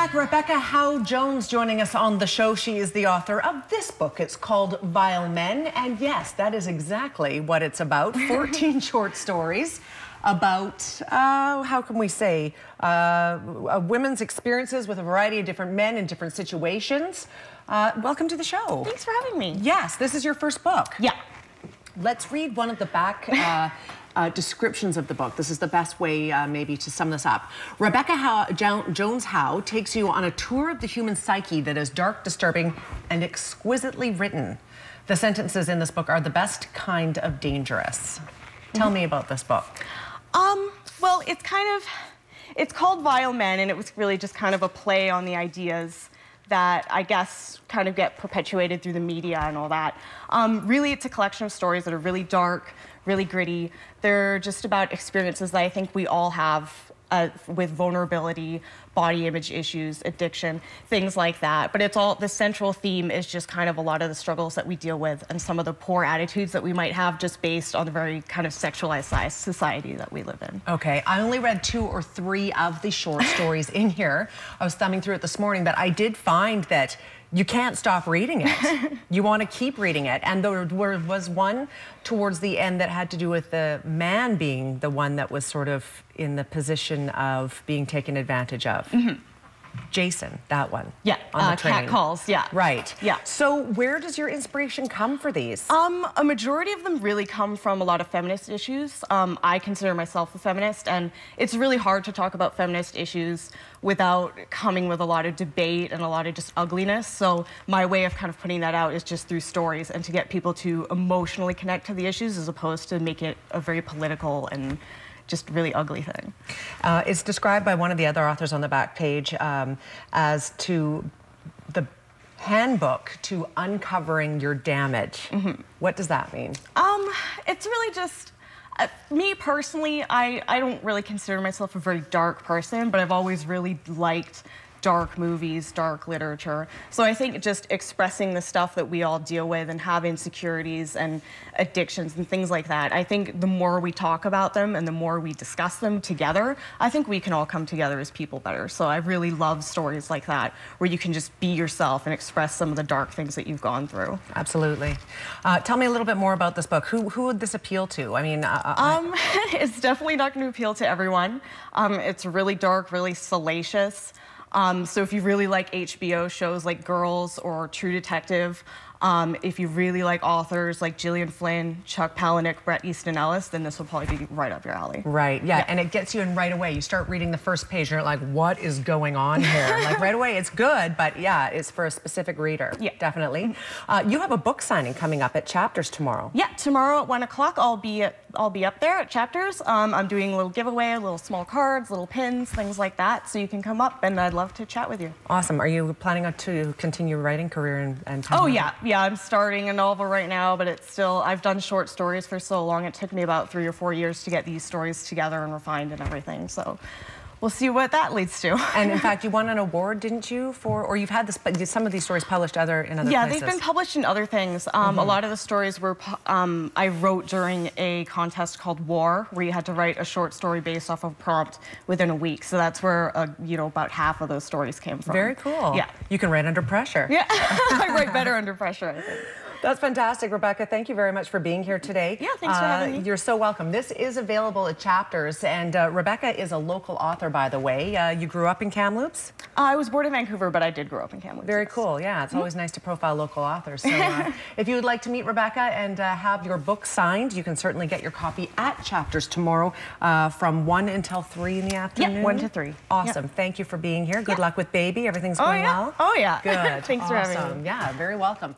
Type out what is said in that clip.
back. Rebecca Howe Jones joining us on the show. She is the author of this book. It's called Biomen, and yes, that is exactly what it's about. 14 short stories about, how can we say, women's experiences with a variety of different men in different situations. Welcome to the show. Thanks for having me. Yes, this is your first book. Yeah. Let's read one of the back descriptions of the book. This is the best way maybe to sum this up. Rebecca Jones Howe takes you on a tour of the human psyche that is dark, disturbing, and exquisitely written. The sentences in this book are the best kind of dangerous. Tell me about this book. Well, it's called Biomen, and it was really just kind of a play on the ideas that I guess kind of get perpetuated through the media and all that. Really, it's a collection of stories that are really dark, really gritty. They're just about experiences that I think we all have with vulnerability, body image issues, addiction, things like that. But it's all, the central theme is just kind of a lot of the struggles that we deal with and some of the poor attitudes that we might have just based on the very kind of sexualized society that we live in. Okay, I only read 2 or 3 of the short stories in here. I was thumbing through it this morning, but I did find that you can't stop reading it. You want to keep reading it. And there was one towards the end that had to do with the man being the one that was sort of in the position of being taken advantage of. Mm-hmm. Jason, that one. Yeah, on the train. cat calls, yeah. Right. Yeah. So where does your inspiration come for these? A majority of them really come from a lot of feminist issues. I consider myself a feminist, and it's really hard to talk about feminist issues without coming with a lot of debate and a lot of just ugliness. So my way of kind of putting that out is just through stories and to get people to emotionally connect to the issues as opposed to make it a very political and just really ugly thing. It's described by one of the other authors on the back page as to the handbook to uncovering your damage. Mm-hmm. What does that mean? It's really just, me personally, I don't really consider myself a very dark person, but I've always really liked dark movies, dark literature. So I think just expressing the stuff that we all deal with and have insecurities and addictions and things like that, I think the more we talk about them and the more we discuss them together, I think we can all come together as people better. So I really love stories like that, where you can just be yourself and express some of the dark things that you've gone through. Absolutely. Tell me a little bit more about this book. Who would this appeal to? I mean, it's definitely not going to appeal to everyone. It's really dark, really salacious. So if you really like HBO shows like Girls or True Detective, if you really like authors like Gillian Flynn, Chuck Palahniuk, Bret Easton Ellis, then this will probably be right up your alley. Right, yeah, and it gets you in right away. You start reading the first page and you're like, what is going on here? Like right away, it's good, but yeah, it's for a specific reader. Yeah, definitely. You have a book signing coming up at Chapters tomorrow. Yeah, tomorrow at 1 o'clock, I'll be up there at Chapters. I'm doing a little giveaway, little small cards, little pins, things like that, so you can come up and I'd love to chat with you. Awesome. Are you planning to continue your writing career and Oh yeah, I'm starting a novel right now, but it's still, I've done short stories for so long. It took me about 3 or 4 years to get these stories together and refined and everything. So we'll see what that leads to. And in fact, you won an award, didn't you, or you've had some of these stories published in other places? Yeah, they've been published in other things. A lot of the stories were, I wrote during a contest called War, where you had to write a short story based off of a prompt within a week. So that's where, about half of those stories came from. Very cool. Yeah. You can write under pressure. Yeah, I write better under pressure, I think. That's fantastic, Rebecca. Thank you very much for being here today. Yeah, thanks for having me. You're so welcome. This is available at Chapters, and Rebecca is a local author, by the way. You grew up in Kamloops? I was born in Vancouver, but I did grow up in Kamloops. Very cool. Yeah, it's always nice to profile local authors. So if you would like to meet Rebecca and have your book signed, you can certainly get your copy at Chapters tomorrow from 1 until 3 in the afternoon. Yeah, 1 to 3. Awesome. Yeah. Thank you for being here. Good luck with baby. Everything's going well? Oh, yeah. Good. Thanks for having me. Yeah, very welcome.